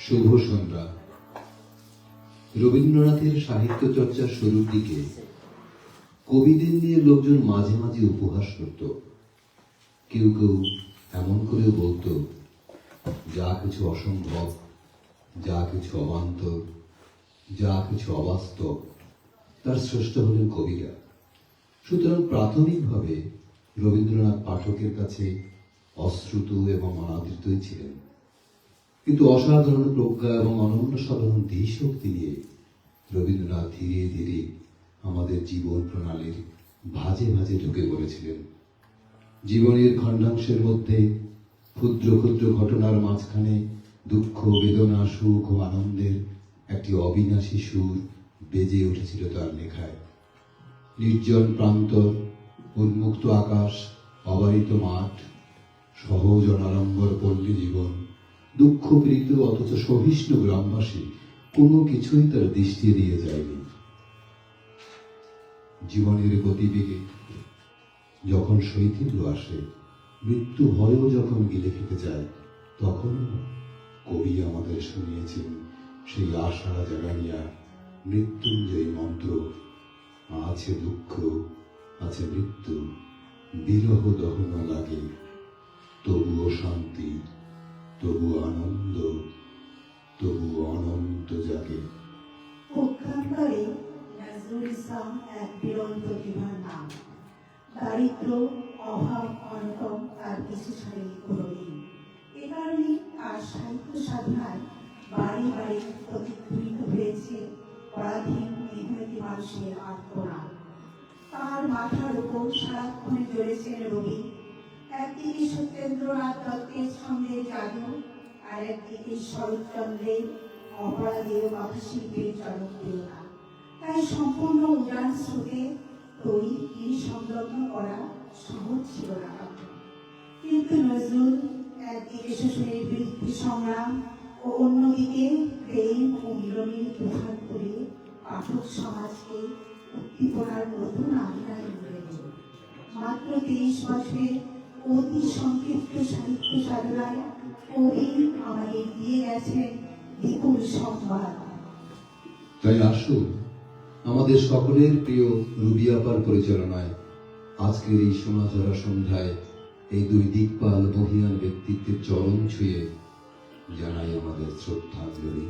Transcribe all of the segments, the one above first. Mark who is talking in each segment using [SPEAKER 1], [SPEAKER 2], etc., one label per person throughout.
[SPEAKER 1] শুভ সন্ধ্যা। রবীন্দ্রনাথের সাহিত্য চর্চার শুরুর দিকে কবিদের নিয়ে লোকজন মাঝে মাঝে উপহাস করত। কেউ কেউ এমন করেও বলতো, যা কিছু অসম্ভব, যা কিছু অবান্তর, যা কিছু অবাস্তব, তার স্রষ্টা হলেন কবিরা। সুতরাং প্রাথমিকভাবে রবীন্দ্রনাথ পাঠকের কাছে অশ্রুত এবং অনাদৃতই ছিলেন, কিন্তু অসাধারণ প্রজ্ঞা এবং অনন্য সাধারণ ধীশক্তি নিয়ে রবীন্দ্রনাথ ধীরে ধীরে আমাদের জীবন প্রণালীর ভাঁজে ভাঁজে ঢুকে পড়েছিলেন। জীবনের খণ্ডাংশের মধ্যে ক্ষুদ্র ক্ষুদ্র ঘটনার মাঝখানে দুঃখ, বেদনা, সুখ ও আনন্দের একটি অবিনাশী সুর বেজে উঠেছিল তার লেখায়। নির্জন প্রান্তর, উন্মুক্ত আকাশ, অবারিত মাঠ, সহজ অনাড়ম্বর পল্লী জীবন, দুঃখপীড়িত অথচ সহিষ্ণু গ্রামবাসী, কোনো কিছুই তার দৃষ্টি দিয়ে যায়নি। জীবনের গতিবেগে যখন শৈথিল্য আসে, মৃত্যু ভয়ও যখন গিলে খেতে যায়, তখন কবি আমাদের শুনিয়েছেন সেই আশা জাগানিয়া মৃত্যুঞ্জয়ী মন্ত্র। আছে দুঃখ, আছে মৃত্যু, বিরহ দহন লাগে, তবুও শান্তি, তবু আনন্দ, তবু অনন্ত জাগে।
[SPEAKER 2] পক্ষান্তরে নজরুল ইসলাম এক বিরল প্রতিভার নাম। দারিদ্র, অভাব, অনটন তার কিছু ছাড়েনি কোনোদিন। এ কারণে তার সাহিত্য সাধনায় বাড়ি বাড়ি প্রতিধ্বনিত হয়েছে পরাধীন মেহনতি মানুষের আর্তনাদ। তার মাথার উপর সারাক্ষণে জ্বলেছেন রবি। একদিকে সত্যেন্দ্রনাথ দত্তের ছন্দের জাদু, আর একদিকে শরৎচন্দ্রের অপরাধের কথাশিল্পের জনপ্রিয়তা। তাই সম্পূর্ণ উড়ান স্রোতে তৈরি সংলগ্ন করা সহজ ছিল না। কিন্তু নজরুল একদিকে শোষণের বিরুদ্ধে সংগ্রাম ও অন্যদিকে প্রেম ও মিলনের তুফান করে পাঠক সমাজকে উদ্দীপনার নতুন আঙিনায় নিয়ে গেল। মাত্র 30 বছরের অতি সংক্ষিপ্ত সাহিত্য সাধনায় কবি আমাদের দিয়ে গেছেন বিপুল সংবাদ।
[SPEAKER 1] তাই আসুন, আমাদের সকলের প্রিয় রুবি আপার পরিচালনায় আজকের এই সোনাঝরা সন্ধ্যায় এই দুই দিকপাল মহিয়ান ব্যক্তিত্বের চরণ ছুঁয়ে জানাই আমাদের শ্রদ্ধাঞ্জলি।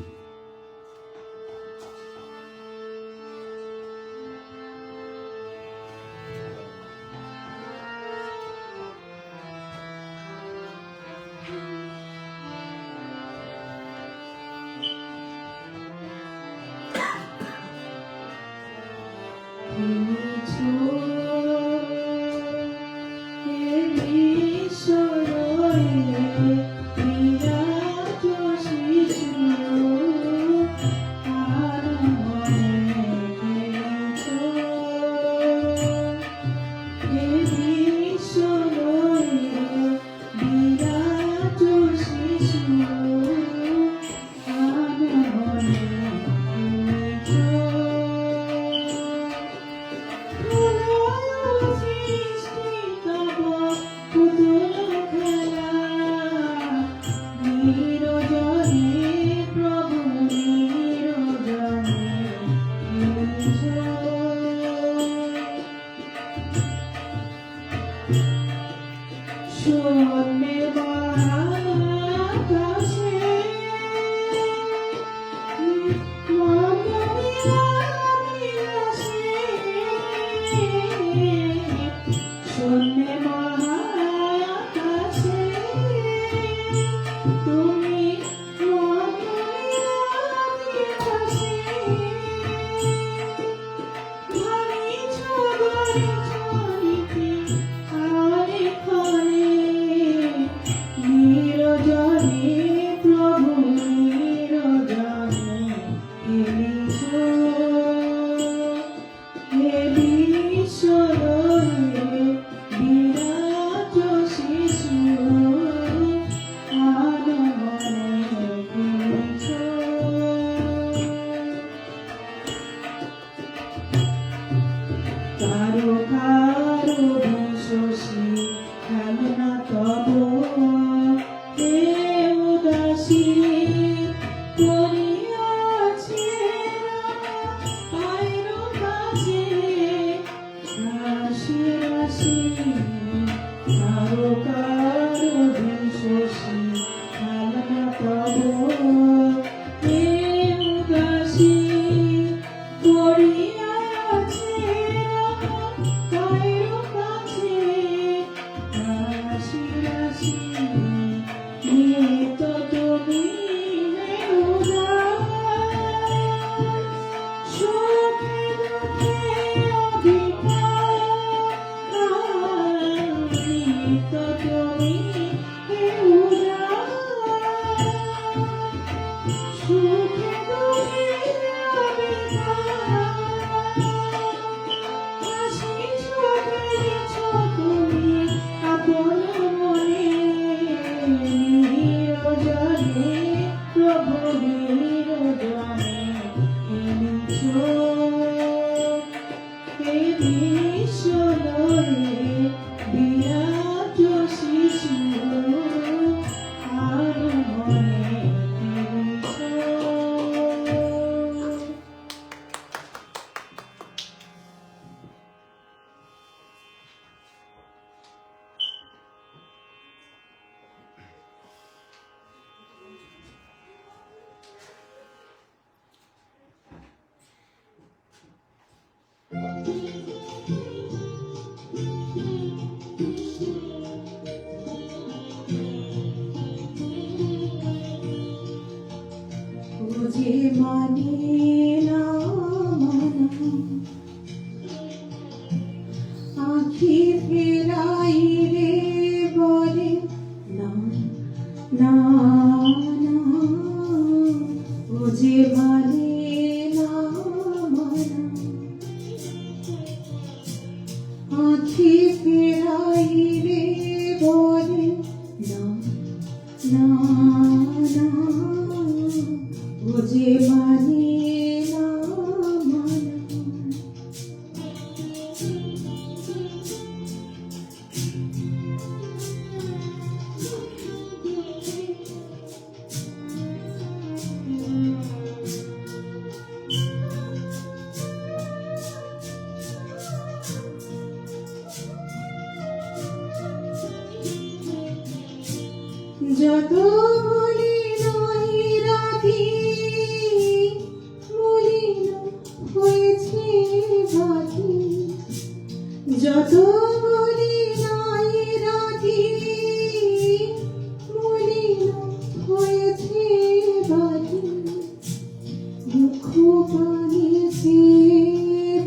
[SPEAKER 2] শশী খেলনা তব যে মানে না মানা, আঁখি ফেরাইলে বলে না না না, ও যে মানে না মানা, আঁখি ফেরাইলে বলে না না না, ও যে মানে না মানা। যত বলি নাই রাখি, মলিন হয়েছে বাকি, যত বলি নাই রাখি, মলিন হয়েছে বাকি, দুঃখ পানিছে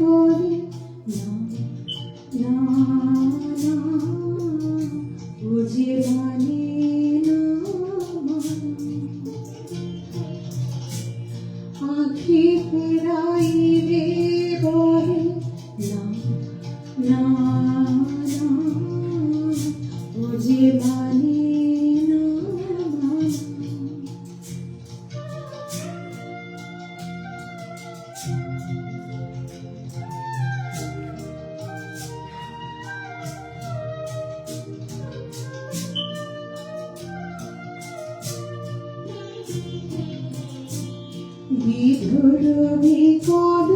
[SPEAKER 2] বলে না না না, ও যে মানে আঁখি ফেরাইলে বলে না না না, ও যে মানে না মানা। বিধুর বিকল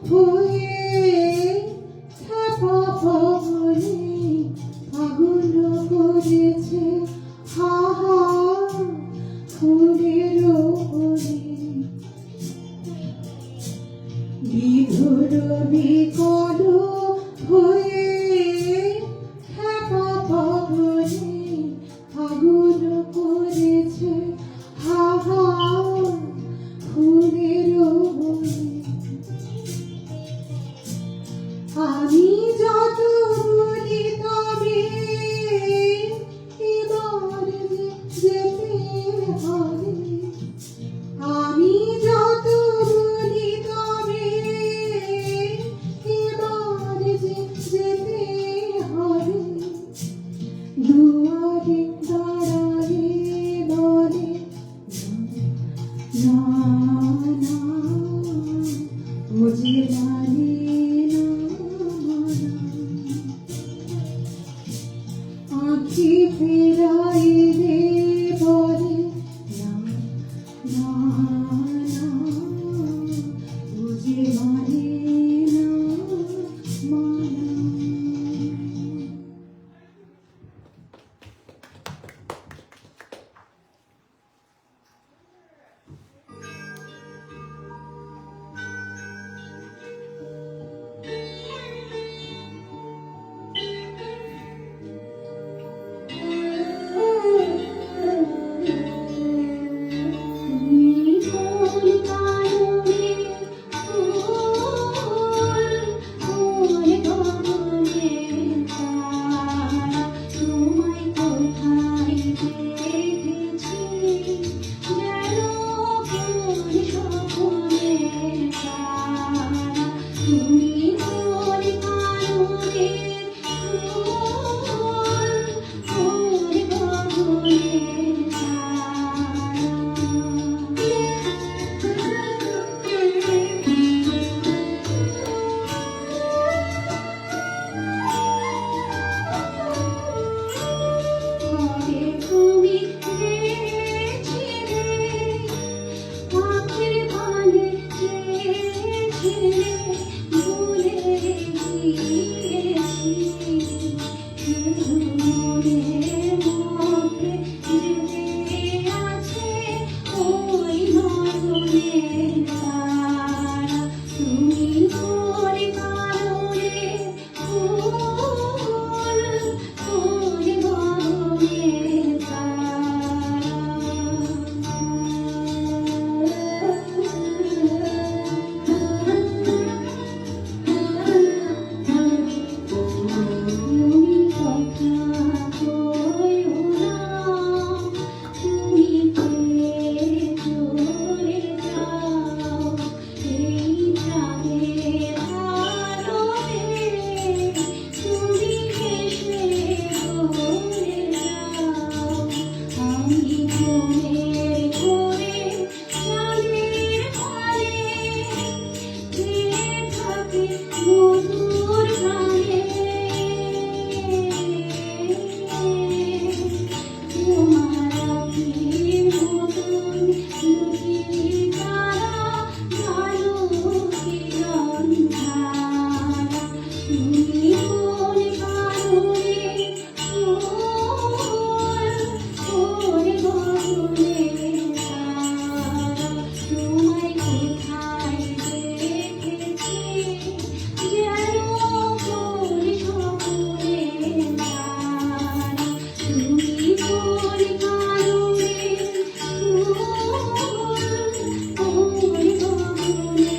[SPEAKER 2] হয়ে থাকা পবনে আগুন করেছে হা হা ফুলের ওপরে, বিধুর বিকল হয়ে থাকা পবনে আগুন করেছে হা হা ফুলের ওপরে। আমি যত বলি তবে এবার যেতে হবে, আমি যত বলি তবে এবার যেতে হবে, দুয়ারে দাঁড়ালে মনের ঘরে চাঁদের ঘরে গেয়ে থাকে মধুর গানে তোমার আখির মতন লুকিয়ে তারা ভালো কিরণ ধারা তুমি কোন কারণে ওরে গগনে তারা তোমায় কোথায় দেখেছি যেন কোন স্বপ্নে তারা তুমি কোন কারণে ওরে গগনে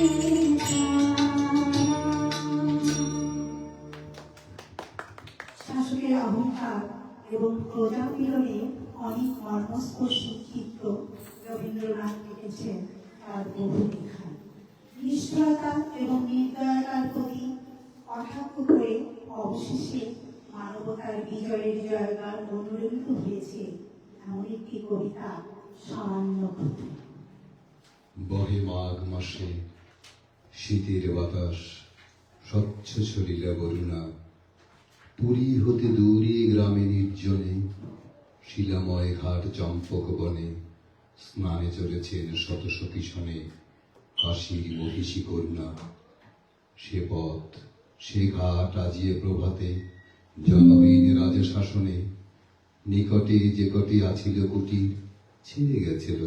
[SPEAKER 3] শাসকের অহংকার এবং প্রজাপীড়নে অনেক মর্মস্পর্শী চিত্র রবীন্দ্রনাথ লিখেছেন তার বহু লেখায়। নিষ্ঠুরতা এবং নির্দয়তার প্রতি কটাক্ষ করে অবশেষে মানবতার বিজয়ের জয়গান অনুরণিত হয়েছে এমন একটি কবিতা সামান্য ক্ষুদ্র।
[SPEAKER 1] বহে মাঘ মাসে শীতের বাতাস স্বচ্ছ ছড়িলা বরুণা পুরী হতে দূরে গ্রামে নির্জনে শিলাময় ঘাট চম্পক বনে স্নানে চলেছেন শত সখী শনে কাশীর মহিষী কন্যা সে পথ সে ঘাট আজিয়ে প্রভাতে জনহীন রাজা শাসনে নিকটে যে কটি আছিল কুটির ছেড়ে গেছিল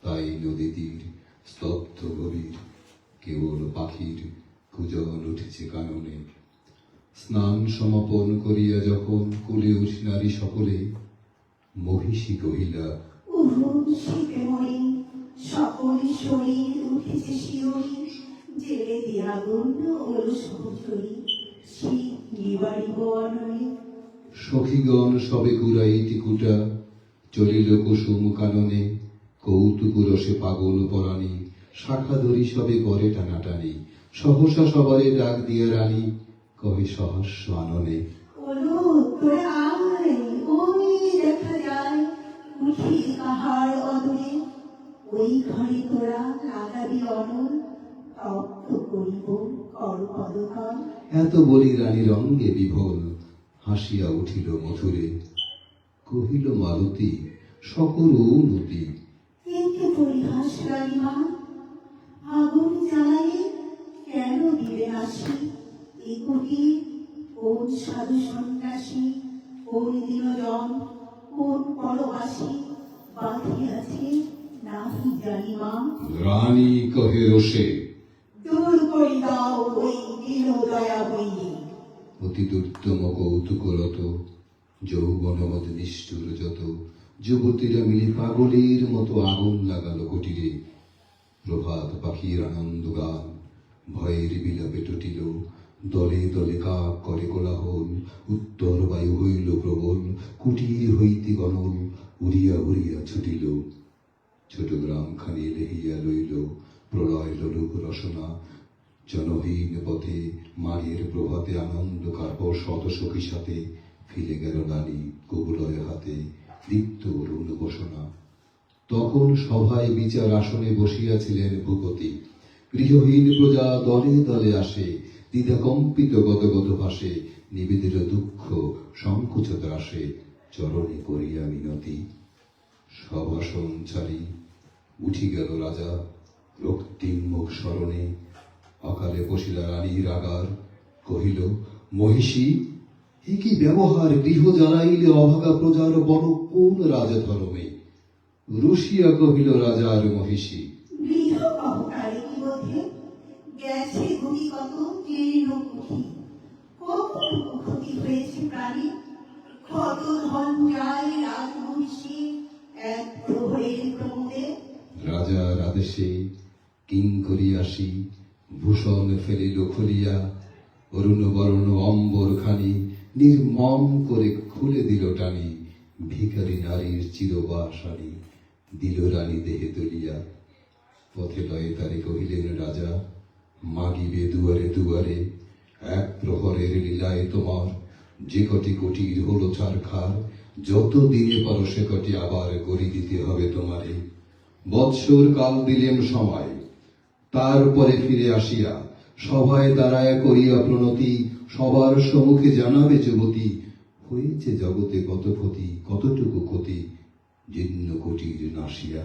[SPEAKER 1] তাই নদী তীর স্তব্ধ গভীর কেবল পাখির কুজন উঠেছে কাননে স্নান সমাপন করিয়া যখন কুলে উঠি নারী সকলে মহিষী কহিলা
[SPEAKER 3] উহু শীতে মরি সকল শরীর উঠেছে শিওরি জেলে দিয়া গন্ধ হলো সহচরি শীত নিবারিব অনলে
[SPEAKER 1] সখীগণ সবে কুড়াইটি কুটা চলিল কুসুম কাননে কৌতুক রসে পাগল পরাণী শাখা ধরি সবে করে টানাটানি সহসা সবারে ডাক দিয়া রানী কহে সহাস্য আননে
[SPEAKER 3] ওলো তোরা আয় ওই দেখা যায় উঠি কাহার অদূরে ওই ঘরে তোরা লাগাবি অনল তপ্ত করিব কর পদতল
[SPEAKER 1] এত বলি রানী রঙ্গে বিভোল হাসিয়া উঠিল মধুরে কহিল মালতী সকল উন্নতি
[SPEAKER 3] এতে পরিহাস রানীমা আগুন জ্বালায়ে কেন দিলে আসি এই কুটি কোন সাধু সন্ন্যাসী কোন দিনজন কোন পরবাসী বাঁধিয়াছে নাহি জানি মা
[SPEAKER 1] রানী কহে রোষে
[SPEAKER 3] দূর করি দাও ওই দীন দয়া বইয়ে
[SPEAKER 1] অতি দুর্দম কৌতুকরত যৌবনমদ নিষ্ঠুর যত যুবতীরা মিলে পাগলের মতো আগুন লাগালো কুটিরে প্রভাত পাখির আনন্দ গান ভয়ের বিলাপে টুটিল দলে দলে কাক করে কোলাহল উত্তর বায়ু হইল প্রবল কুটির হইতে গণল উড়িয়া উড়িয়া ছুটিল ছোট গ্রাম খানি লেহিয়া লইল প্রলয় লোক রসনা জনহীন পথে মায়ের প্রভাতে আনন্দ কাপড় শত সখী সাথে ফিরে গেল নারী কবুলয় হাতে দীপ্ত অরুণ বসনা তখন সভায় বিচার আসনে বসিয়াছিলেন ভূপতি গৃহহীন প্রজা দলে দলে আসে দ্বিধা কম্পিত গদগদ ভাসে নিবেদিত দুঃখ সংকুচ ত্রাসে চরণে করিয়া মিনতি সভাসন ছাড়ি উঠি গেল রাজা রক্তিম মুখ স্মরণে অকালে বসিলা রানীর আগার কহিল মহিষী এ কি ব্যবহার গৃহ জ্বালাইলে অভাগা প্রজার বড় কোন রাজধর্মে রুশিয়া কহিল রাজার মহিষী
[SPEAKER 3] গৃহ অবতারে কি বোধে গেছে গুটি কত জীর্ণ কুঠি কতটুকু ক্ষতি হয়েছে প্রাণী কত ধন যায় রাজমহিষী এক প্রহরের প্রমোদে
[SPEAKER 1] রাজার আদেশে কিং করিয়াসি ভূষণ ফেলিল খুলিয়া অরুণ বর্ণ অম্বর খানি নির্মম করে খুলে দিল টানি ভিখারি নারীর চিরবাসানি দিল রানী দেহে তুলিয়া পথে লয়ে তারে কহিলেন রাজা মাগিবে দুয়ারে দুয়ারে এক প্রহরের লীলায় তোমার যে কটি কুটির হলো ছারখার যত দিনে পারো সে কটি আবার গড়ি দিতে হবে তোমারে। বৎসর কাল দিলেম সময়, তারপরে ফিরে আসিয়া সভায় দাঁড়ায় করিয়া প্রণতি, সবার সম্মুখে জানাবে যুবতী, হয়েছে জগতে কত ক্ষতি, কতটুকু ক্ষতি জীর্ণ কুটির নাসিয়া।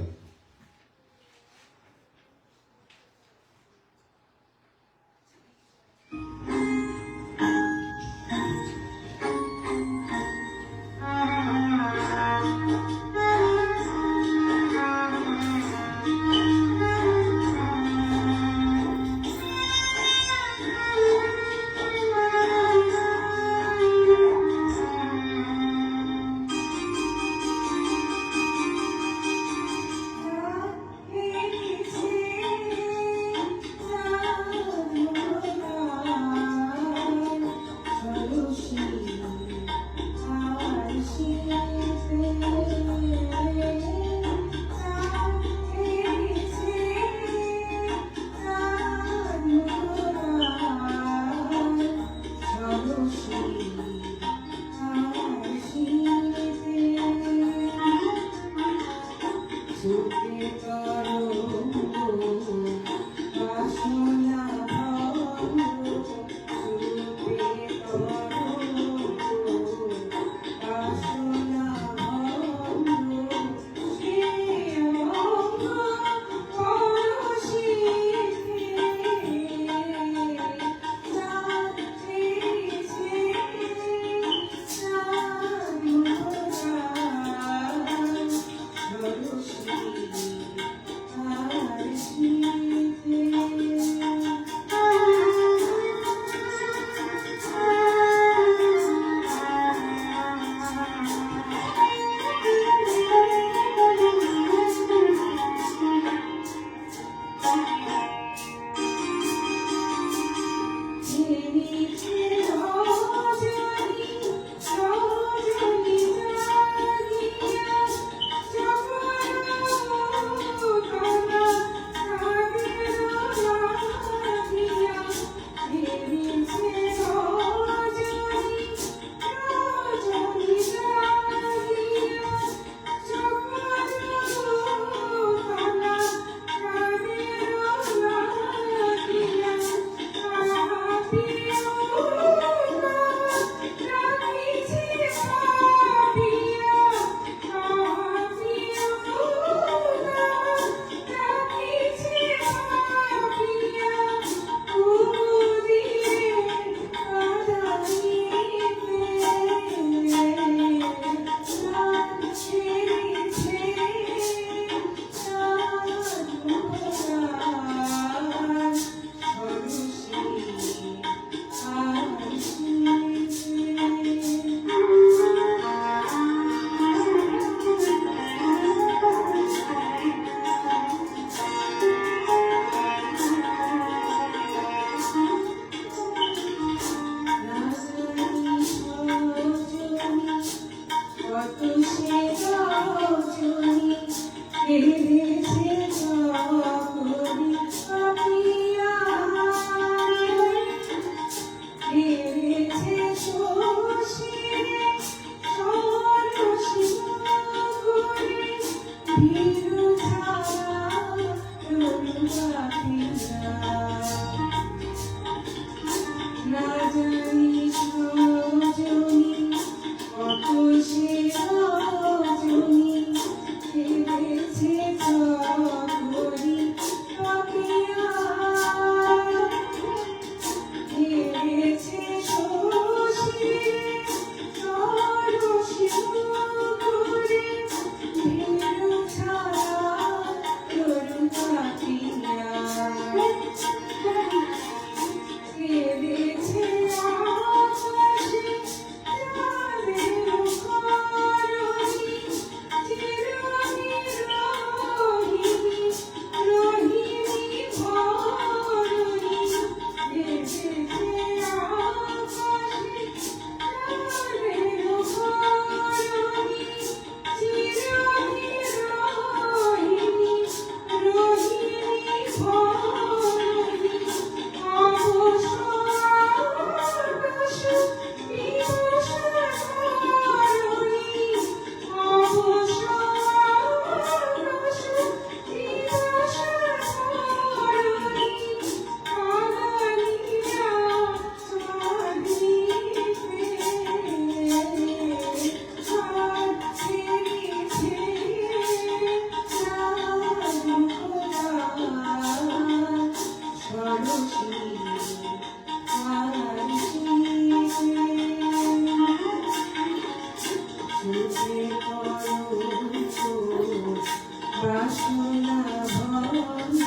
[SPEAKER 3] বাসনা ভঙ্গ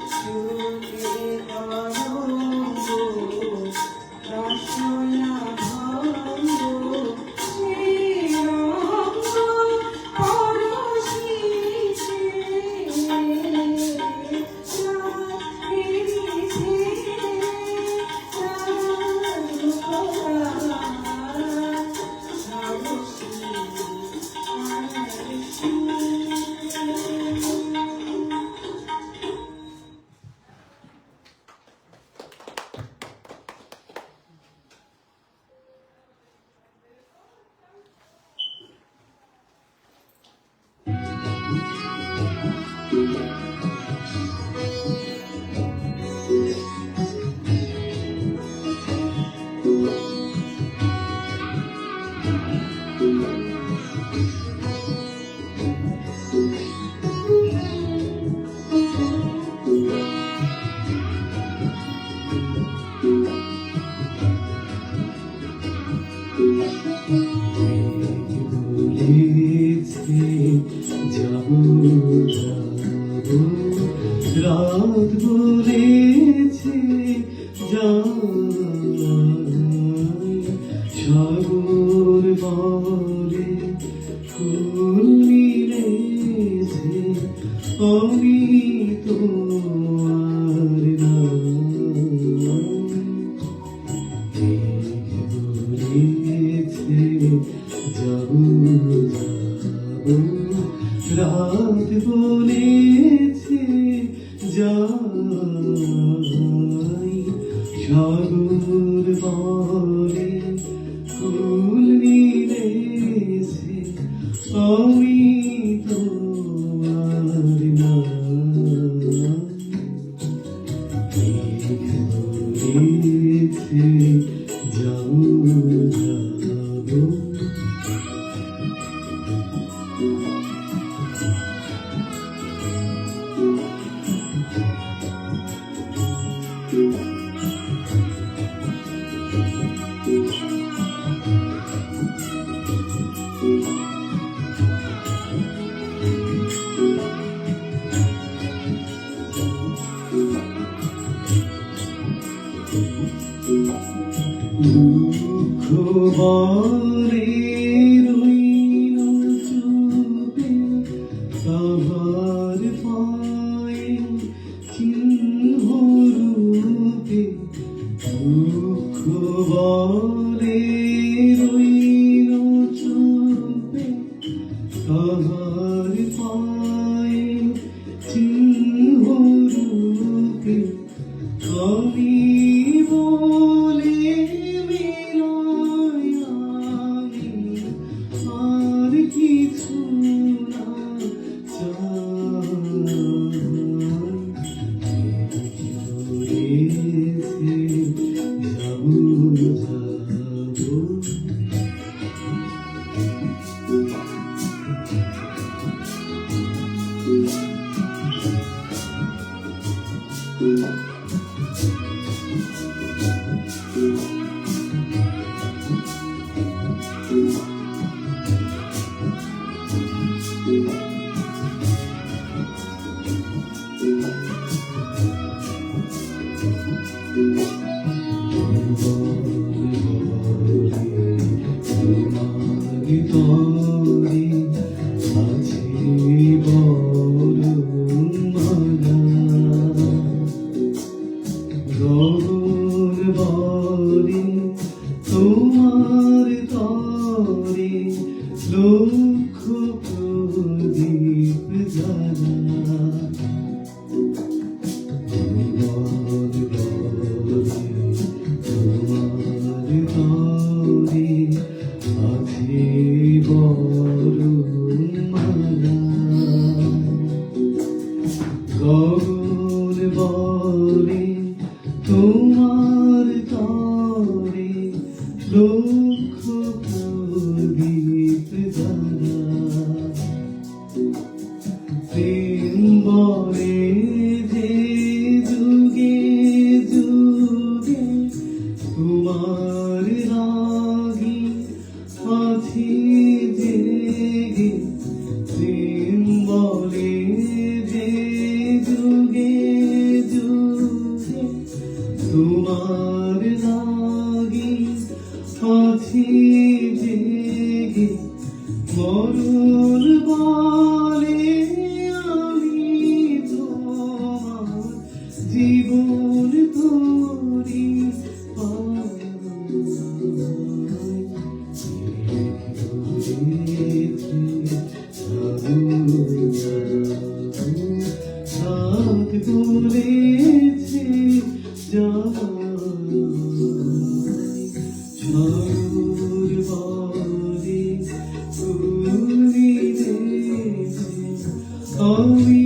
[SPEAKER 3] সুখে তরঙ্গ বাসনা ভঙ্গ শ্রীরঙ্গ পরশিছে
[SPEAKER 4] রাত বলেছে সাগর বলে ফুল মিলেছে আমি তো আর না বলেছে যাবো রাত বলেছে যাই সাগর বলে ফুল মিলেছে আমি তো আর না বলেছে যাবো দুঃখ বলে রইল চুপে সবার পায়ে চিহ্ন রূপে দুঃখ বলে রইল চুপে সবার পায়ে চিহ্ন রূপে আমি বলে আর কিছু না যাবো তরে আছে বড় মালা গগন বলে তোমার তরে লক্ষ প্রদীপ জ্বালা গগন বলে তোমার তরে লক্ষ প্রদীপ জ্বালা প্রেম বলে যে যুগে যুগে তোমার লাগি আছি জেগে প্রেম বলে আমি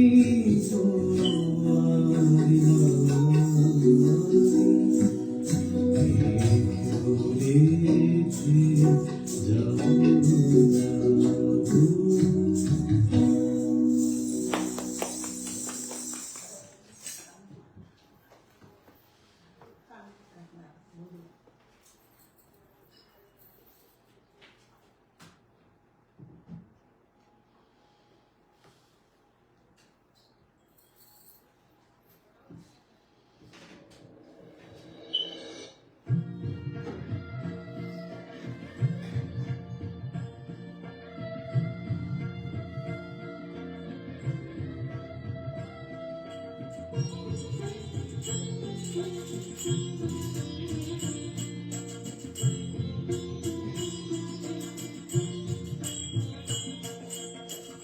[SPEAKER 4] তোমার বলেছি যাবো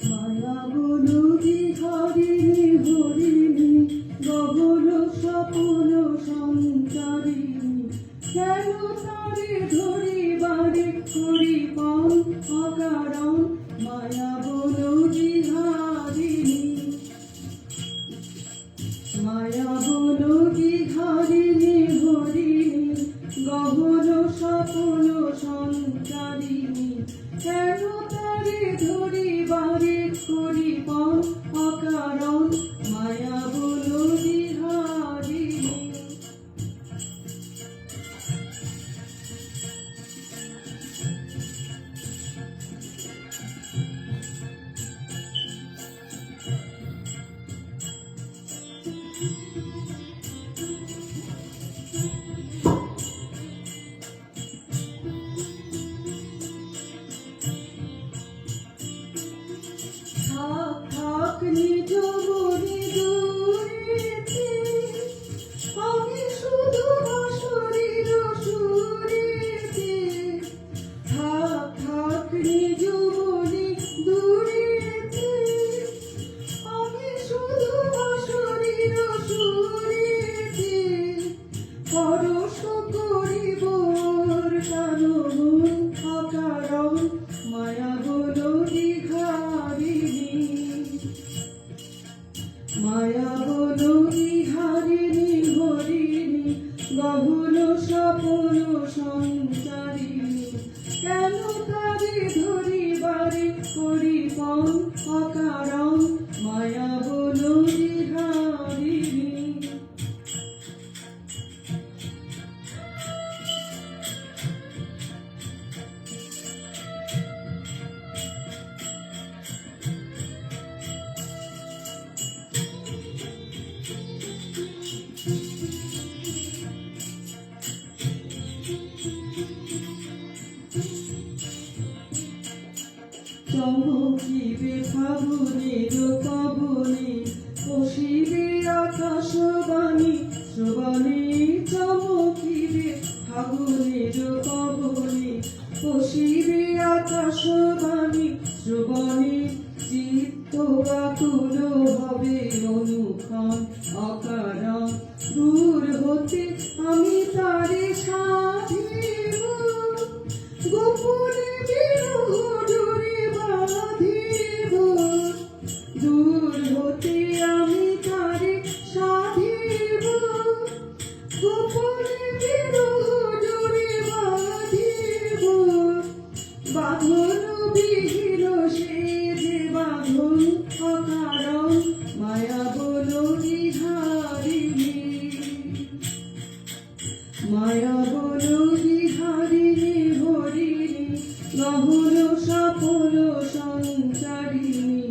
[SPEAKER 3] মায়া বলো বিহারিণী হরিণী গগন স্বপ্ন সঞ্চারিণী কেন তারে ধরিবারে করিপন অকারণ মায়া বলো বিহারিণী মায়া বলো বিহারিণী হরিণী গগন স্বপ্ন সঞ্চারিণী কেন তারে ধরিবারে করিপন অকারণ মায়া বলো বিহারিণী থাক থাক নিজ মনে দূরেতে আমি শুধু বাঁশরীর সুরেতে থাক থাক নিজ মনে দূরেতে আমি শুধু বাঁশরীর সুরেতে পরশ করিব কারণ অকারণ মায়া বলো বিহারিণী মায়া বলো বিহারিণী হরিণী গহন স্বপ্ন সঞ্চারিণী কেন তারে ধরিবারে করিপন অকারণ মায়া বলো বিহারিণী চমকিবে ফাগুনের পবনে পশিবে আকাশবাণী শ্রবণে চমকিবে ফাগুনের পবনে পশিবে আকাশবাণী শ্রবণে চিত্ত ব্যাকুল হবে অনুক্ষণ অকারণ দূর হতে আমি তারে সাধিব গোপনে বিরহ ডোরে বাঁধিব দূর হতে আমি তারে সাধিব গোপনে বিরহ ডোরে বাঁধিব বাঁধন বিহীন সে যে বাঁধন অকারণ মায়া বলো বিহারিণী মায়া বলো বিহারিণী হরিণী গহন স্বপ্ন সঞ্চারিণী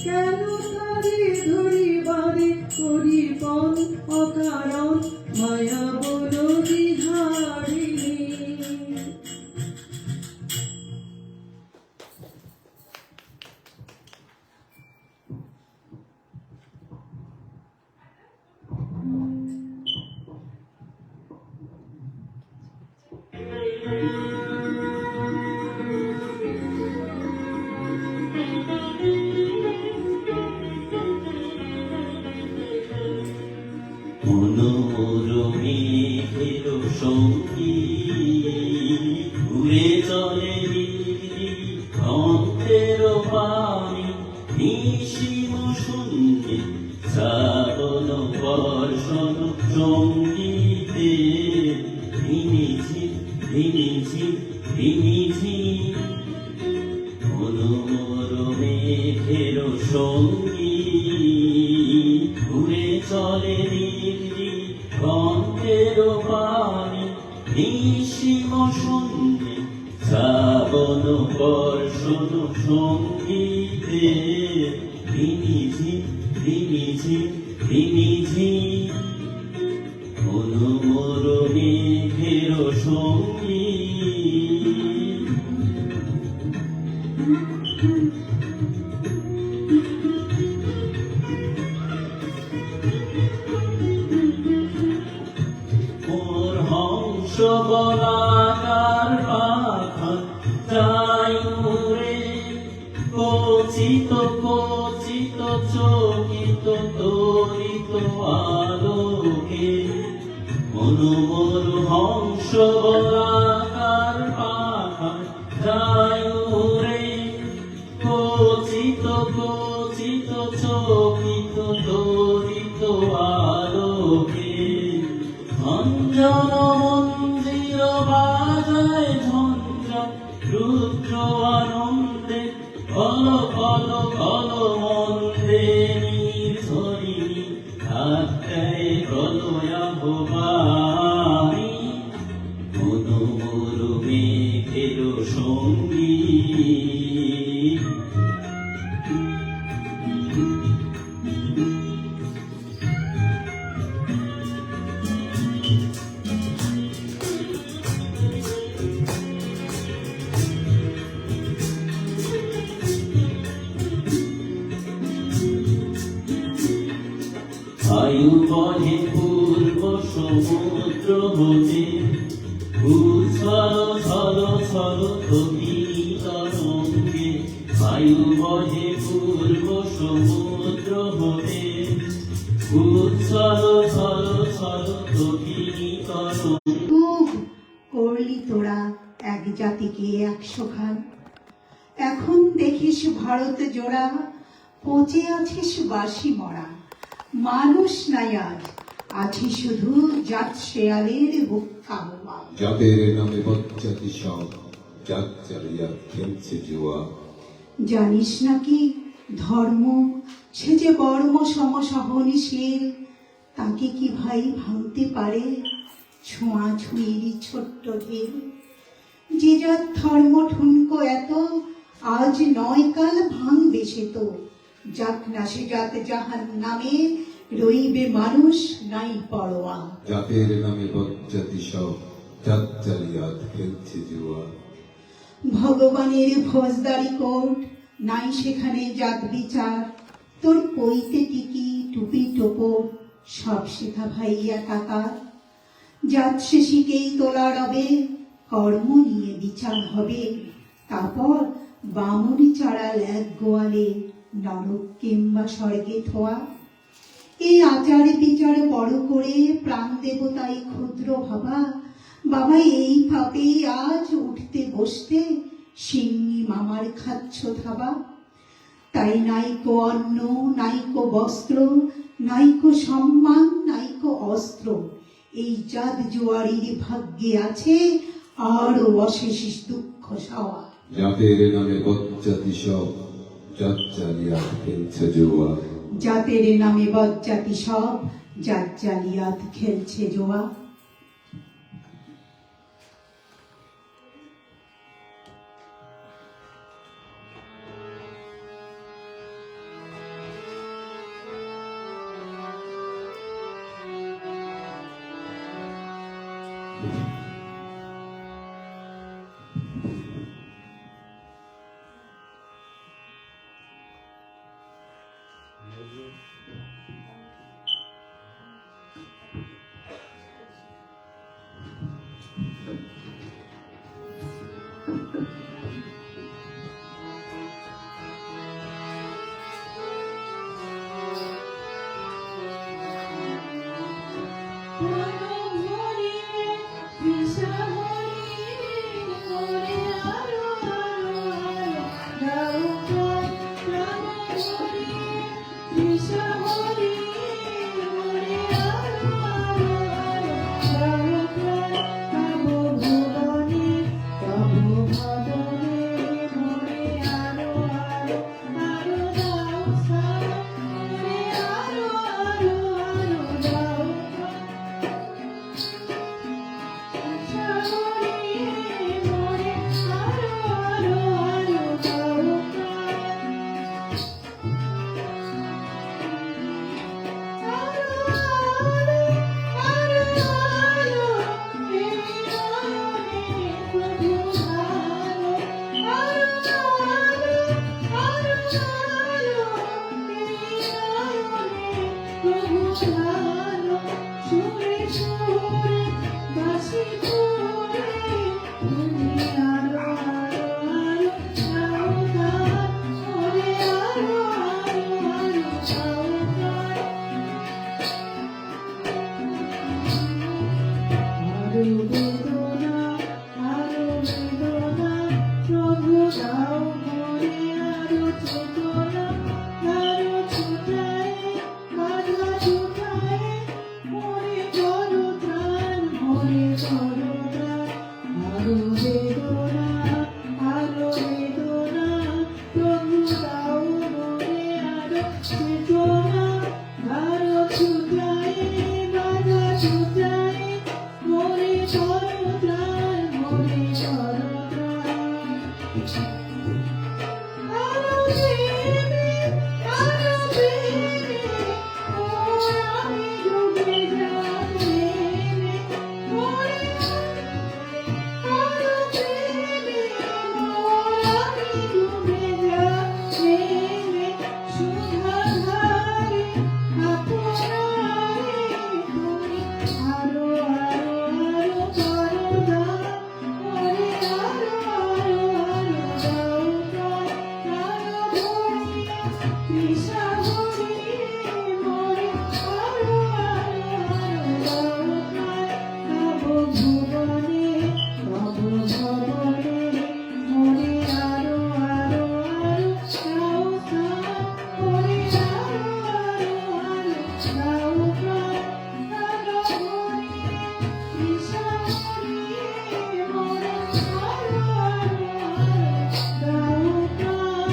[SPEAKER 3] কেন তারে ধরিবারে করিপন অকারণ মায়া বলো বিহারিণী
[SPEAKER 5] মনোরমে এলো সঙ্গীত ঘুরে চলে অন্তের পানি নিশিম শূন্যে শ্রাবণ বর্ষণ সঙ্গীতে ধিমিঝি ধিমিঝি ধিমিঝি মনোমর মেঘের সঙ্গী ঘুরে চলে দিল্লি গন্ধের পানি নিশিম শূন্যে শ্রাবণ বর্ষণ সঙ্গীতে ধিমিঝি ধিমিঝি ধিমিঝি মনোমর মেঘের সঙ্গী মোর হংস বলাকার পাখা যাই উড়ে কচিত কচিত চকিত তরিত আলোকে মনোমর হংস বলাকার পাখা যাই উড়ে কচিত কচিত চকিত তরিত আলোকে অঞ্জন মন্দির বাজায় ঝঞ্ঝন রুদ্র আনন্দে কল কল কল মন্দে নির্ঝরিণী আত্মায় প্রলয়া ভবানী মনোমর মেঘের সঙ্গী বায়ু বহে পূর্ব সমুদ্র হতে উচ্ছল ছল ছল কবিনী তরঙ্গে বায়ু বহে পূর্ব সমুদ্র হতে উচ্ছল ছল ছল কবিনী তরঙ্গে
[SPEAKER 3] খুব করলি তোরা এক জাতিকে 100 খান এখন দেখিস ভারত জোড়া পচে আছিস বাসি মরা মানুষ নাই আজ আছি শুধু জাত শেয়ালের হুক্কা বোমা
[SPEAKER 6] জাতের নামে বজ্জাতি সব জাত চালিয়া খেলছে জুয়া
[SPEAKER 3] জানিস নাকি ধর্ম সে যে বর্ম সম সহনশীল তাকে কি ভাই ভাঙতে পারে ছোঁয়া ছুঁইর ছোট্ট ঢেল যে যার ধর্ম ঠুনকো এত আজ নয় কাল ভাঙবে সে তো যাক না সে জাত জাহান নামে রইবে মানুষ নাই পরোয়া
[SPEAKER 6] জাতের নামে বজ্জাতি সব জাত চালিয়া খেলছে জুয়া
[SPEAKER 3] ভগবানের ফৌজদারি কোর্ট নাই সেখানে জাত বিচার তোর পইতে টিকি টুপি টোপর সব শেখা ভাই একাকার জাত শেষিকেই তোলা রবে কর্ম নিয়ে বিচার হবে তারপর বামুনি চড়াল এক গোয়ালে নরক কিংবা স্বর্গে থোয়া এই আচার বিচার বড় করে প্রাণ দেবতাই ক্ষুদ্র ভাবা বাবা এই পাপে আজ উঠতে বসতে সিন্নি মামার খাচ্ছ থাবা তাই নাইকো অন্ন নাইকো বস্ত্র নাইকো সম্মান নাইকো অস্ত্র এই জাত জুয়ারির ভাগ্যে আছে আরো অশেষ দুঃখ সাওয়া
[SPEAKER 6] জাতের নামে বজ্জাতি সব জাত চালিয়া খেলছে জুয়া
[SPEAKER 3] জাতের নামে বজ্জাতি সব জাত জালিয়াত খেলছে জোয়া
[SPEAKER 2] ভালো সুরে সুরে বাঁশি সুরে তুমি আরো আরো আরো গাও গান ওরে আরো আরো আরো গাও গান আরো বেদনা প্রভু দাও মনে আরো চেতনা আরো ছুটায় বাধা ছুটায় মনে করো ত্রাণ মনে করো ত্রাণ আরো বেদনা প্রভু দাও মনে আরো চেতনা আরো ছুটায় বাধা ছুটায় মনে করো ত্রাণ মনে করো ত্রাণ আরো প্রেমে ও আমি ডুবে যাই প্রেমে মরে আরো প্রেমে ও আমি ডুবে যাই প্রেমে সুধাধারে আপনারে তুমি আরো আরো আরো করো দান ওরে আরো আরো আরো দাও প্রাণ আরো ভরিয়া তৃষা ভরিয়ে মরে আরো আরো আরো দাও প্রাণ নব ভুবনে নব ভবনে মরে আরো আরো আরো দাও প্রাণ মরে আরো আরো আরো দাও প্রাণ আরো ভরিয়ে তৃষা ভরিয়ে মরে আরো আরো আরো দাও প্রাণ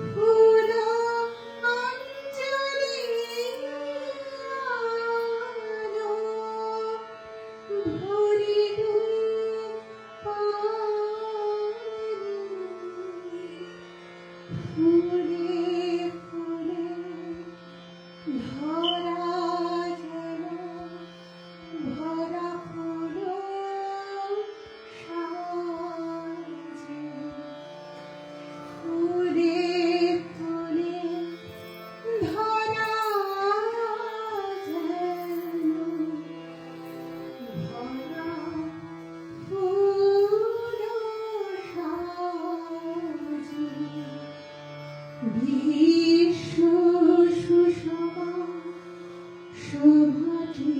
[SPEAKER 2] ফুল অঞ্জলি আলো ভরি দুই পানি ফুলে ফুলে ধরা যেন ভরা ফুল সাজে ফুলে ফুলে ধরা যেন ভরা ফুল সাজে বিশ্ব সুষমা শোভাতে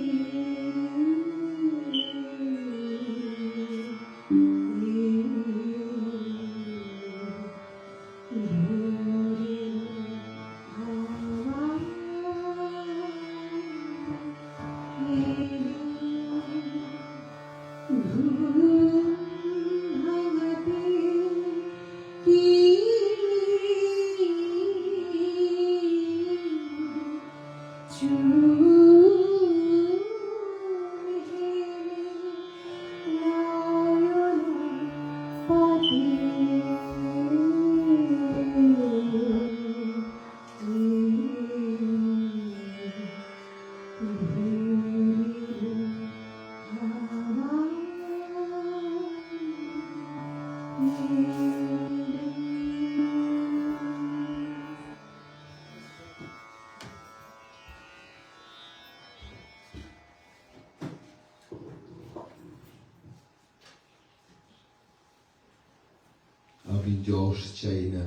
[SPEAKER 1] আমি যশ চাই না,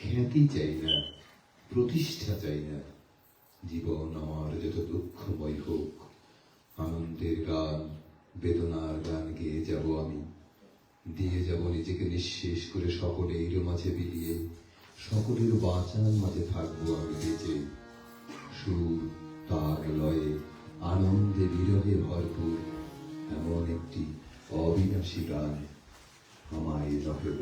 [SPEAKER 1] খ্যাতি চাই না, প্রতিষ্ঠা চাই না। জীবন আমার যত দুঃখময় হোক, আনন্দের গান বেদনার গান গেয়ে যাব আমি, দিয়ে যাব নিজেকে নিঃশেষ করে সকলের মাঝে বিলিয়ে, সকলের বাঁচার মাঝে থাকবো আমি বেঁচে। সুর তার লয়ে আনন্দে বিরহে ভরপুর এমন একটি অবিনাশী গান আমায় রহেব।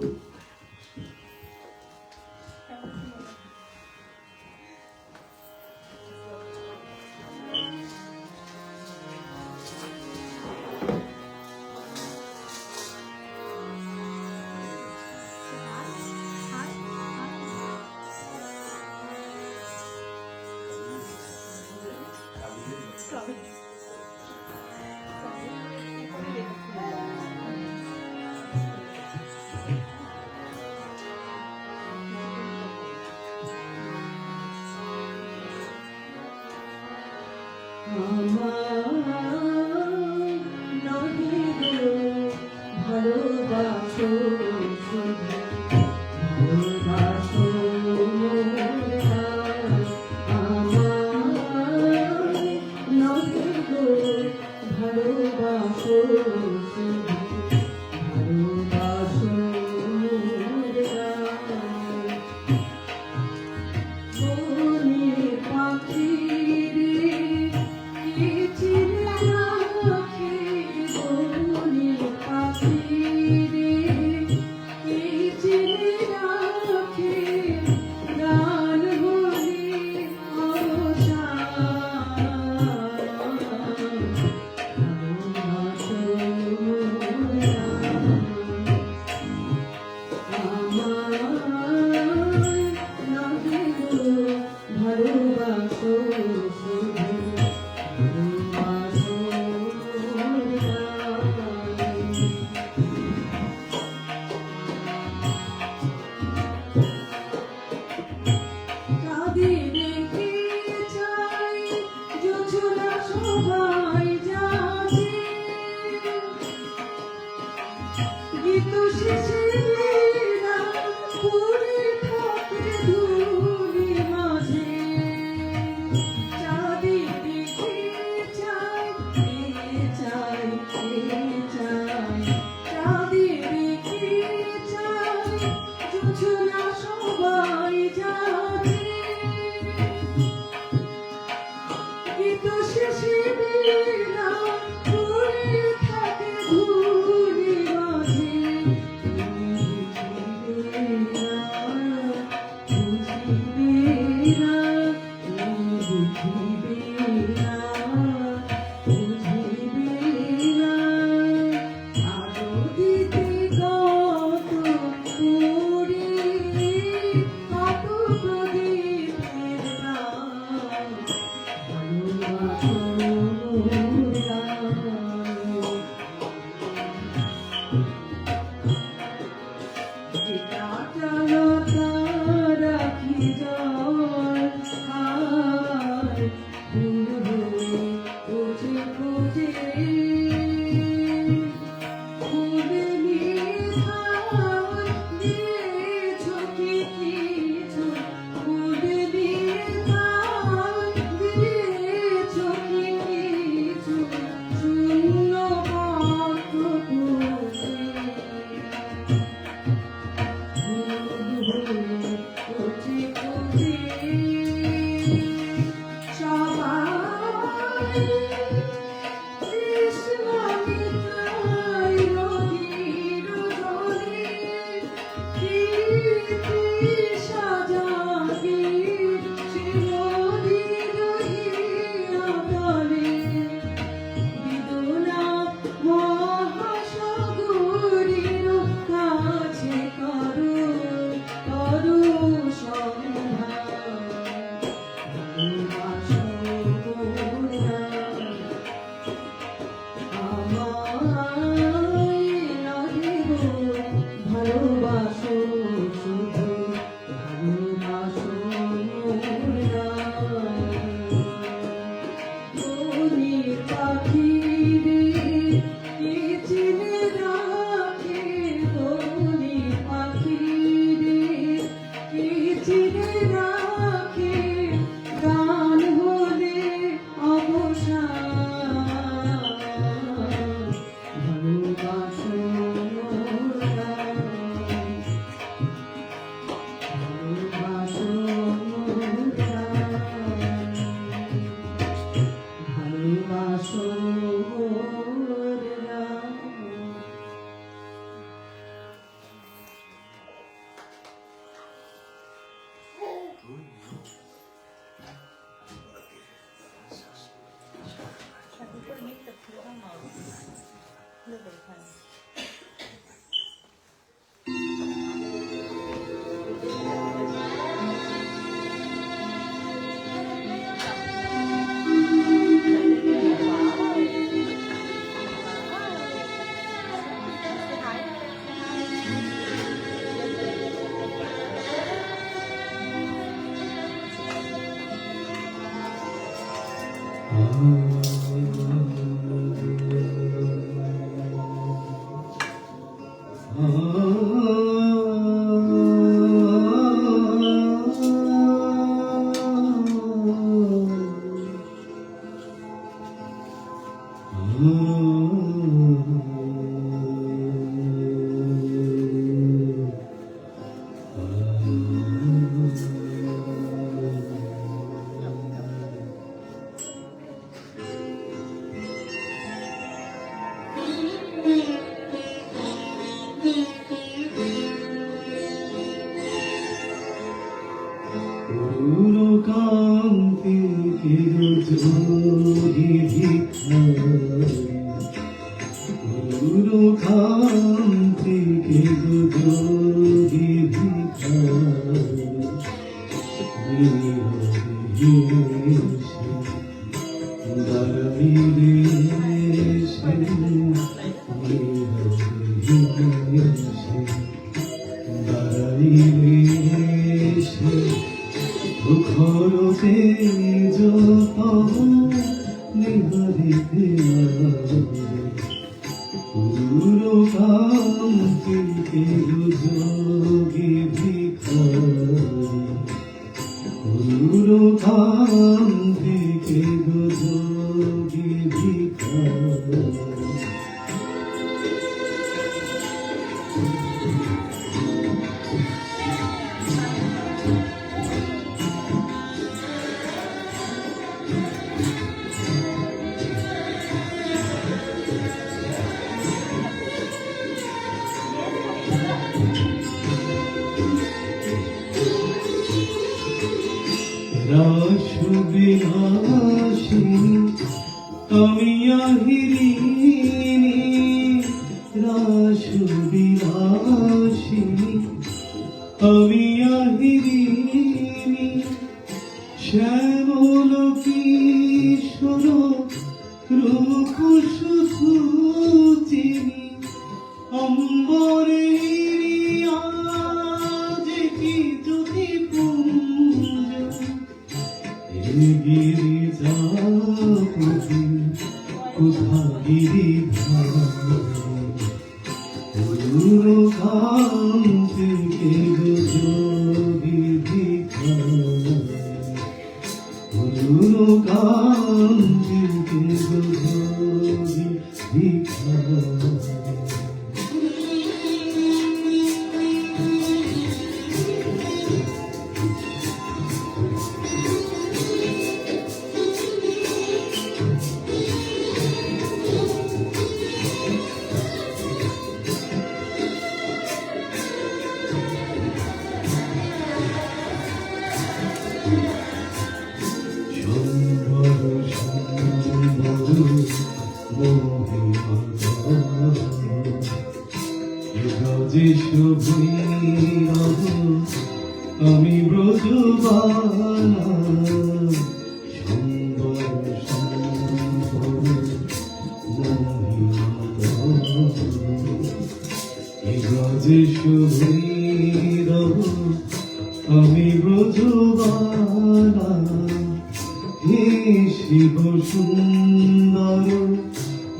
[SPEAKER 2] ভালোবাসো ভালোবাসো ভালোবাসো ভালোবাসো পাখি
[SPEAKER 4] কান্তি যোগী কান্তি যোগী ঘরতে যত নিহারিতে কান্তি যোগী কান্তি যোগী রাসবিলাসিনী আমি আহিরিনী রাসবিলাসিনী আমি আহিরিনী শ্যামল কিশোর রূপ শুধু চিনি অম্বরে আজ কি যদি পুঞ্জ গিরিজাপতি কোথা গিরিধারী যোগী কান্তি যোগী আমি ব্রজবালা আমি ব্রজবালা হে শিব সুন্দর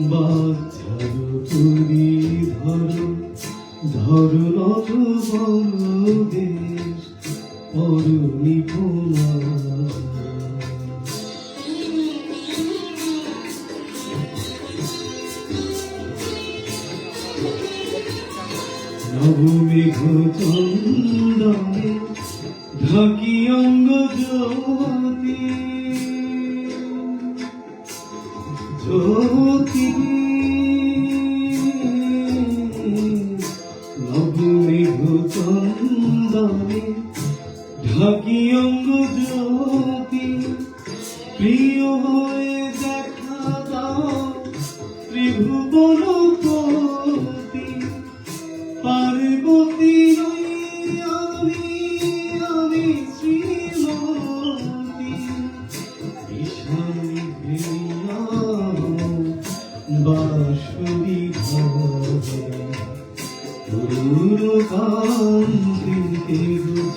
[SPEAKER 4] বাচ্চার তুলি ধর দেশ অরুণী পোনা নবমেঘ চন্দনে ঢাকি অঙ্গ জ্যোতি জ্যোতি নবমেঘ চন্দনে ঢাকি অঙ্গ জ্যোতি প্রিয় হয়ে দেখা দাও ত্রিভুবন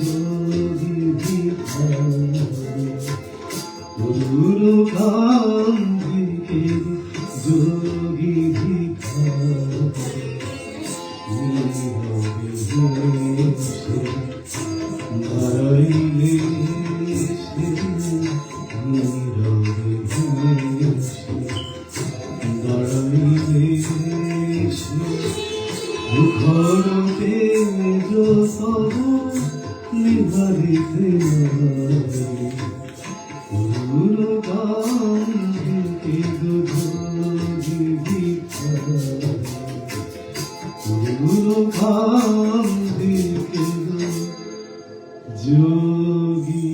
[SPEAKER 4] যোগী ভিখারি গুরুকান্তিকে যোগী ভিখারি নীরবে সে দাঁড়াইলে সে নীরবে সে দাঁড়াইলে সে মুখরতে তব নিহারিতে গুরুকান্তিকে যোগী ভিখারি গুরুকান্তিকে যোগী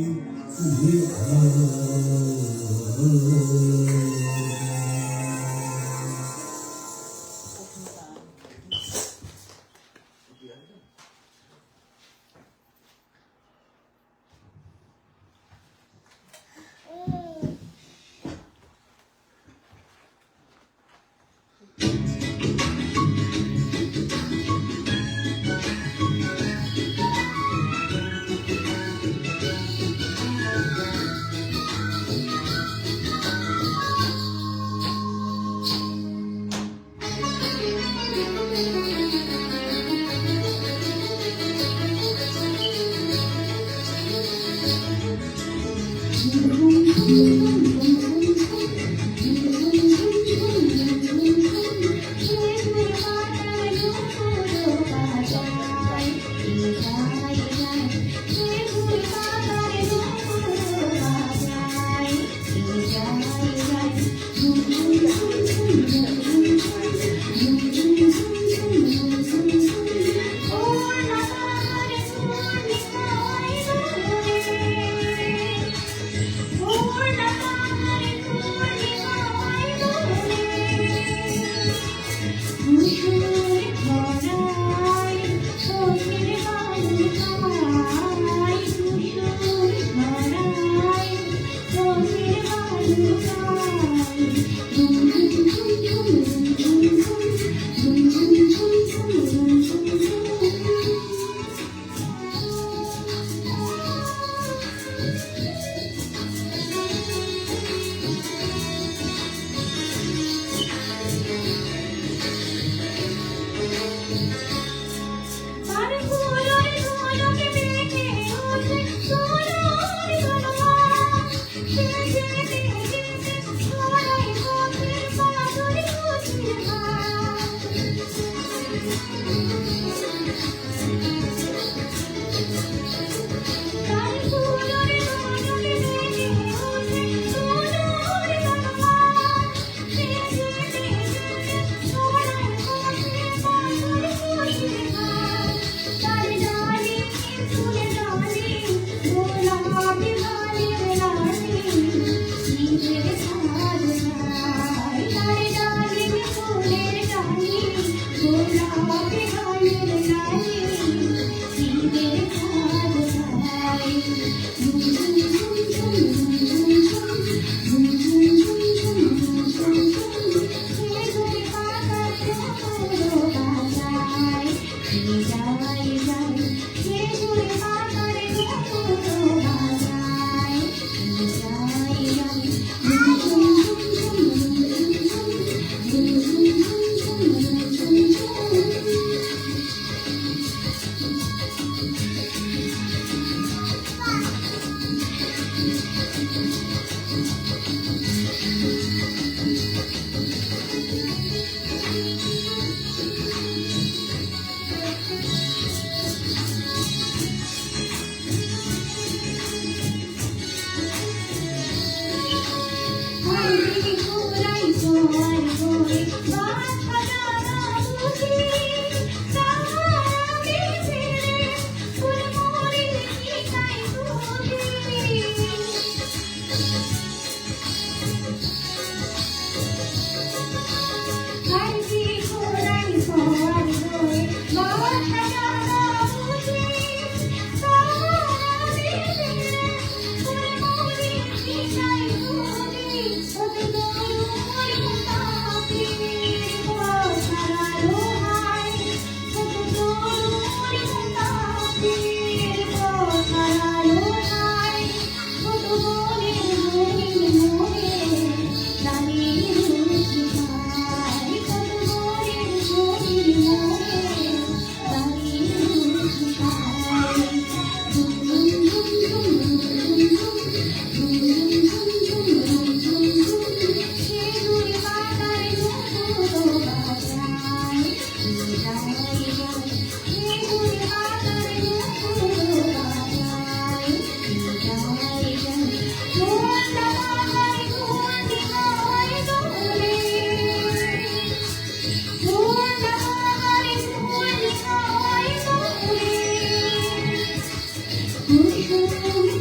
[SPEAKER 3] কুসুম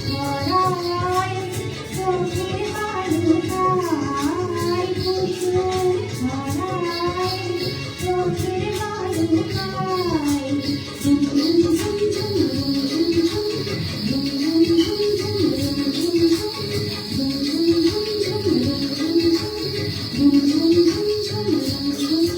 [SPEAKER 3] ছড়ায় চোখের বালুকায়, কুসুম ছড়ায় চোখের বালুকায়। ঝুম ঝুম ঝুম ঝুম ঝুম ঝুম ঝুম, ঝুম ঝুম ঝুম ঝুম ঝুম ঝুম ঝুম, ঝুম ঝুম ঝুম ঝুম ঝুম ঝুম ঝুম, ঝুম ঝুম ঝুম ঝুম ঝুম ঝুম ঝুম।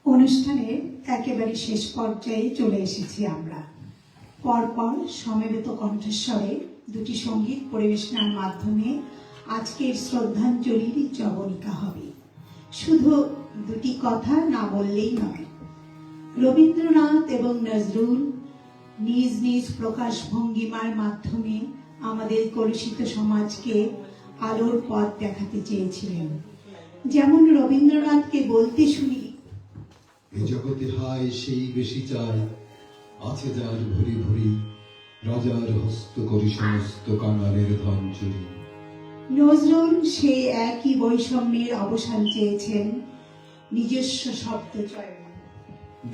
[SPEAKER 3] অনুষ্ঠানের একেবারে শেষ পর্যায়ে চলে এসেছি আমরা। পরপর সমবেত কণ্ঠস্বরে দুটি সঙ্গীত পরিবেশনার মাধ্যমে আজকের শ্রদ্ধাঞ্জলির জবনিকা হবে। শুধু দুটি কথা না বললেই নয়, রবীন্দ্রনাথ এবং নজরুল নিজ নিজ প্রকাশ ভঙ্গিমার মাধ্যমে আমাদের কলুষিত সমাজকে আলোর পথ দেখাতে চেয়েছিলেন। যেমন রবীন্দ্রনাথকে বলতে শুনি,
[SPEAKER 1] এ জগতে হায় সেই বেশি চায়, আছে যার ভরি ভরি, রাজার হস্ত করি সমস্ত কাঙালের ধন চুরি।
[SPEAKER 3] নজরুল সেই একই বৈষম্যের অবসান চেয়েছেন নিজস্ব শব্দ চয়ন।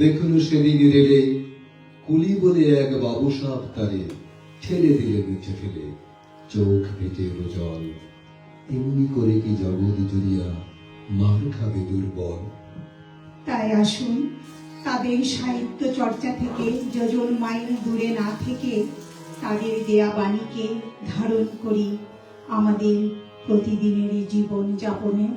[SPEAKER 1] দেখুন সেদিন রেলে কুলি বলে এক বাবু সাপ তারে ঠেলে দিলে নিচে ফেলে, চোখ ভেজে এলো জল। তেমনি করে কি জগৎ জুড়িয়া মার খাবে দুর্বল।
[SPEAKER 3] তাই আসুন তাদের সাহিত্য চর্চা থেকে যোজন মাইল দূরে না থেকে তাদের দেয়া বাণীকে ধারণ করি আমাদের প্রতিদিনের জীবন যাপনে।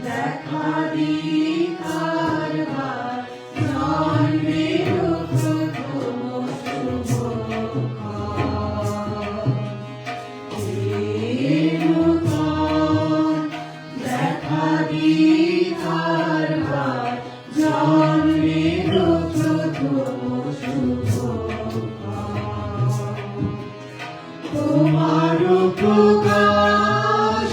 [SPEAKER 2] দেখা দিই কারবার জন্মের প্রথম শুভক্ষণ। দেখা দিই কারবার জন্মের প্রথম শুভক্ষণ। তোমার প্রকাশ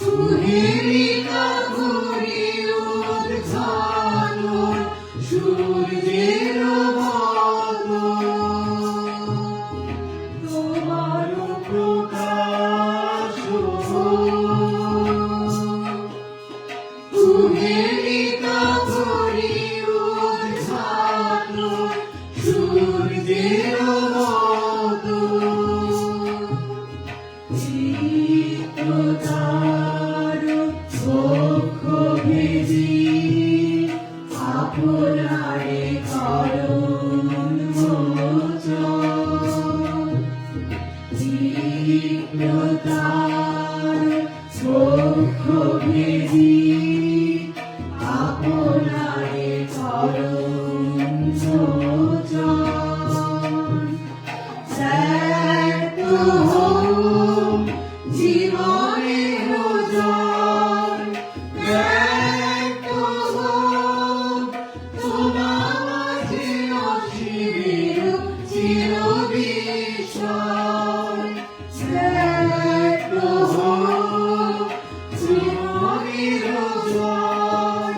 [SPEAKER 2] তুহিকা ঘুরি উদ্ঘাটন সূর্যের বদন। তোমার প্রকাশ তুহিকা ঘুরি উদ্ঘাটন সূর্যের বদন। চিত্ততার চক্ষ ভেদি আপনারে করুণ মোচন। চিত্ততার চক্ষ ভেদি আপনারে করুণ মোচন। ব্যক্ত হোক জীবনের ওজন, ব্যক্ত হোক তোমার মাঝে অসীমের চিরবিস্ময়। ব্যক্ত হোক জীবনের ওজন,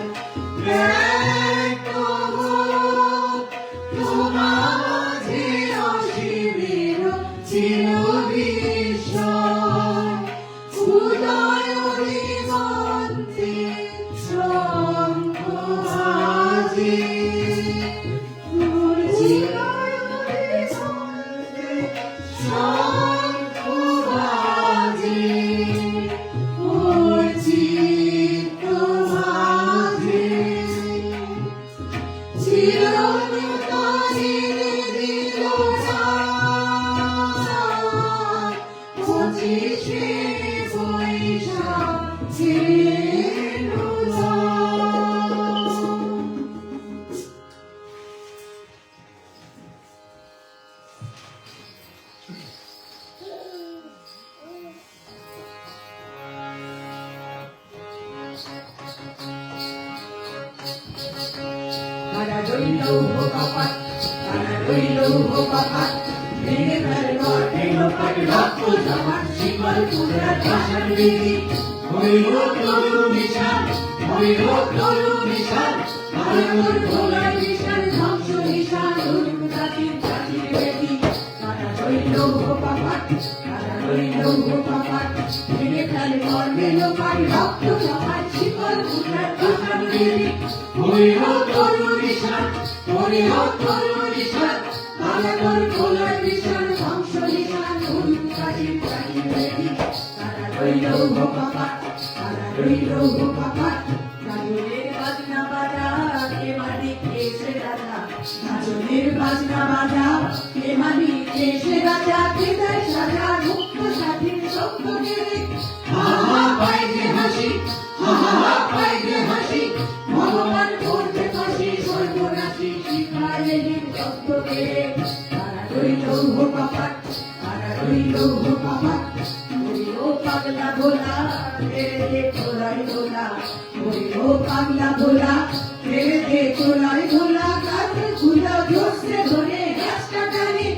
[SPEAKER 2] ব্যক্ত হোক তোমার মাঝে অসীমের চিরবিস্ময়। উদয় দিগন্তে শঙ্খ বাজে, উদয় দিগন্তে শঙ্খ বাজে। ওর চিত্ত মাঝে চিরনূতনের দিলদার। 25শে বৈশাখের উদয়। তারা রইল কপাট, তারা রইল কপাট, ভেঙে ফেলে ঘর ভেঙে পাট, রক্ত জমাট শিকল পুরার ভাষার বিধি। হইল তরু নিশান, হইল তরু নিশান, আলোর ভোলার নিশান, ধ্বংস নিশান, উন্মুক্তাতির জাতির বেদি। তারা রইল কপাট, তারা রইল কপাট, ভেঙে ফেলে ঘর ভেঙে পাট, রক্ত জমাট শিকল পুরার ভাষার বিধি। হইল তরু নিশান, হইল তরু নিশান, আলোর ভোলার নিশান, ধ্বংস নিশান, উন্মুক্তাতির জাতির বেদি। তারা রইল কপাট, তারা রইল কপাট। গাজনের বাজনা বাজা, কে মালিক এসে রাজা। গাজনের বাজনা বাজা, কে মালিক এসে রাজা। কে দেয় সাজা মুক্ত স্বাধীন সত্য কেড়ে। হা হা পায় যে হাসি, হা হা পায় যে হাসি। ভগবান করতে ফাঁসি, সর্বনাশী শিখায় সত্য কেড়ে। তারা রইল কপাট, তারা রইল কপাট। ও পাগলা ভোলা, তেরে দে তোলাই ভোলা। ও পাগলা ভোলা, তেরে দে তোলাই ভোলা। কাছে খুলা জোসে ধরে গাছটা টানে,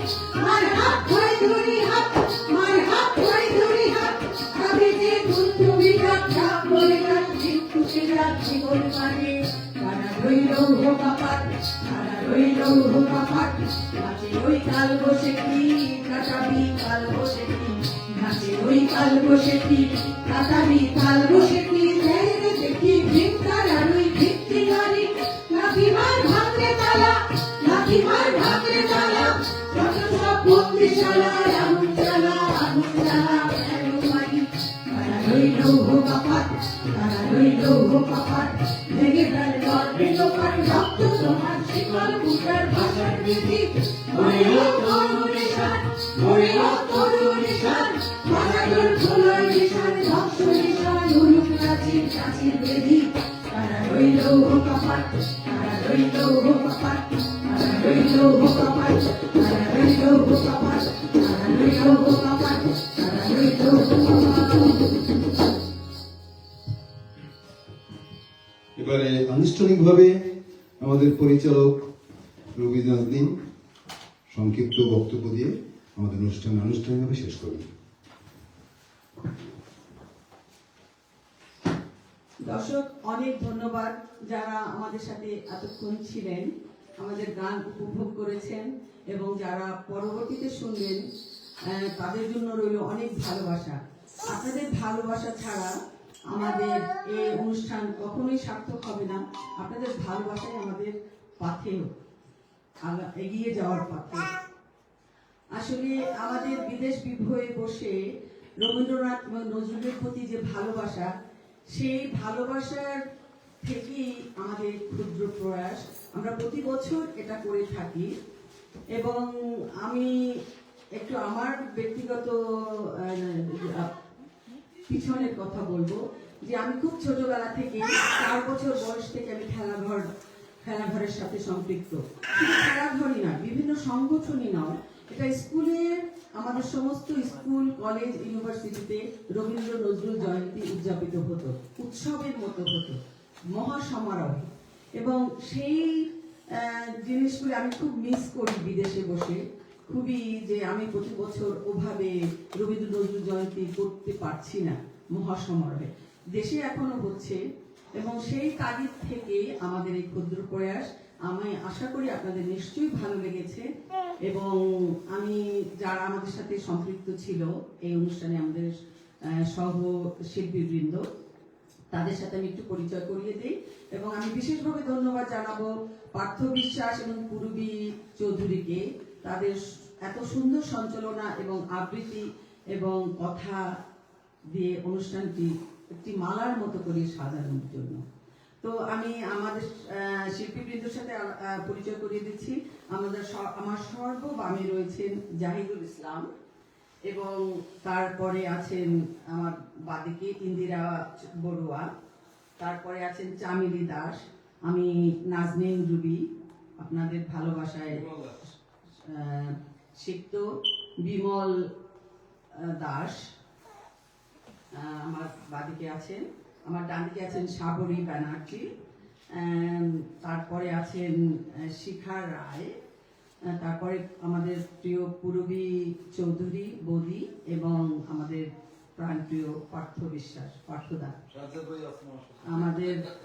[SPEAKER 2] মার হাত ধরে ধরি হাত, মার হাত ধরে ধরি হাত। কাঁধে যে কুন্তু বিঘাত, ঝাঁপ করে কাট কিন্তু সে রাত জীবন মানে। তারা রইল কপাট, তারা রইল লৌহ কপাট নাচে ওই কাল বসে কি কাটাবি কাল বসে কি নাচে ওই কাল বসে কি কাটাবি কাল বসে কি রে দেখি ভিক্ষার আর ওই ভিক্ষি নারী লাঠিমার ভাঙরে তালা লাঠিমার ভাঙরে তালা যত সব বন্দিশালা আগুন জ্বালা তারা রইল কপাট তারা রইল কপাট ভেঙে ফেলে গর্বে লোকার রক্ত তোমার শিকল পুত্রের ভাষার বিধি মরিল তরু নিশান মরিল তরু নিশান মাথাগুলোর ফুলের নিশান ধ্বংস নিশান উলুক প্রাচীর প্রাচীর বেধি তারা রইল কপাট তারা রইল কপাট তারা রইল কপাট তারা রইল কপাট তারা রইল কপাট তারা রইল কপাট।
[SPEAKER 7] এবারে আনুষ্ঠানিকভাবে আমাদের পরিচালক রবীন্দ্রনাথ দিন সংক্ষিপ্ত বক্তব্য দিয়ে আমাদের অনুষ্ঠান আনুষ্ঠানিকভাবে শেষ করবেন।
[SPEAKER 8] দর্শক অনেক ধন্যবাদ যারা আমাদের সাথে এতক্ষণ ছিলেন, আমাদের গান উপভোগ করেছেন এবং যারা পরবর্তীতে শুনবেন তাদের জন্য রইল অনেক ভালোবাসা। আপনাদের ভালোবাসা ছাড়া আমাদের এই অনুষ্ঠান কখনোই সার্থক হবে না। আপনাদের ভালোবাসাই আমাদের পথে এগিয়ে যাওয়ার পথে। আসলে আমাদের বিদেশ বিভয়ে বসে রবীন্দ্রনাথ এবং নজরুলের প্রতি যে ভালোবাসা, সেই ভালোবাসার থেকেই আমাদের ক্ষুদ্র প্রয়াস। আমরা প্রতি বছর এটা করে থাকি এবং আমি একটু আমার ব্যক্তিগত পিছনের কথা বলবো যে আমি খুব ছোটবেলা থেকে 4 বছর বয়স থেকে আমি খেলাঘরের সাথে সম্পৃক্ত। খেলাঘরই না, বিভিন্ন সংগঠনই নয়, এটা স্কুলের আমাদের সমস্ত স্কুল কলেজ ইউনিভার্সিটিতে রবীন্দ্র নজরুল জয়ন্তী উদযাপিত হতো, উৎসবের মতো হতো, মহাসমারোহে। এবং সেই জিনিসগুলো আমি খুব মিস করি বিদেশে বসে, খুবই, যে আমি প্রতি বছর ওভাবে রবীন্দ্র নজরুল জয়ন্তী করতে পারছি না মহাসমারোহে। দেশে এখনো হচ্ছে এবং সেই তাগিদ থেকে আমাদের এই ক্ষুদ্র প্রয়াস। আমি আশা করি আপনাদের নিশ্চয়ই ভালো লেগেছে এবং আমি যারা আমাদের সাথে সম্পৃক্ত ছিল এই অনুষ্ঠানে, আমাদের সহ শিল্পীবৃন্দ, তাদের সাথে আমি একটু পরিচয় করিয়ে দিই। এবং আমি বিশেষভাবে ধন্যবাদ জানাবো পার্থ বিশ্বাস এবং পূরবী চৌধুরীকে, তাদের এত সুন্দর সঞ্চালনা এবং আবৃত্তি এবং কথা দিয়ে অনুষ্ঠানটি একটি মালার মতো করে সাজানোর জন্য। তো আমি আমাদের শিল্পীবৃন্দের সাথে পরিচয় করিয়ে দিচ্ছি। আমার সর্ববামে রয়েছেন জাহিদুল ইসলাম এবং তারপরে আছেন আমার বাদিকে ইন্দিরা বড়ুয়া, তারপরে আছেন চামেলি দাস, আমি নাজনীন রুবি, আপনাদের ভালোবাসায় সিক্ত, বিমল দাস আমার বাদিকে আছেন, আমার ডান দিকে আছেন সাবরী ব্যানার্জি, তারপরে আছেন শিখা রায়, তারপরে আমাদের প্রিয় পূরবী চৌধুরী বৌদি এবং আমাদের প্রাণপ্রিয় পার্থ বিশ্বাস, পার্থদা।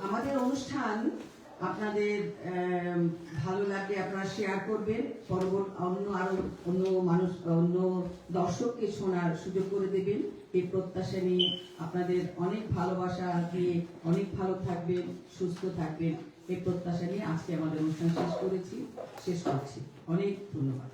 [SPEAKER 8] আমাদের অনুষ্ঠান আপনাদের ভালো লাগলে আপনারা শেয়ার করবেন, অন্য দর্শককে শোনার সুযোগ করে দেবেন। এই প্রত্যাশা নিয়ে আপনাদের অনেক ভালোবাসা দিয়ে অনেক ভালো থাকবেন, সুস্থ থাকবেন, এই প্রত্যাশা নিয়ে আজকে আমাদের অনুষ্ঠান শেষ করছি। অনেক ধন্যবাদ।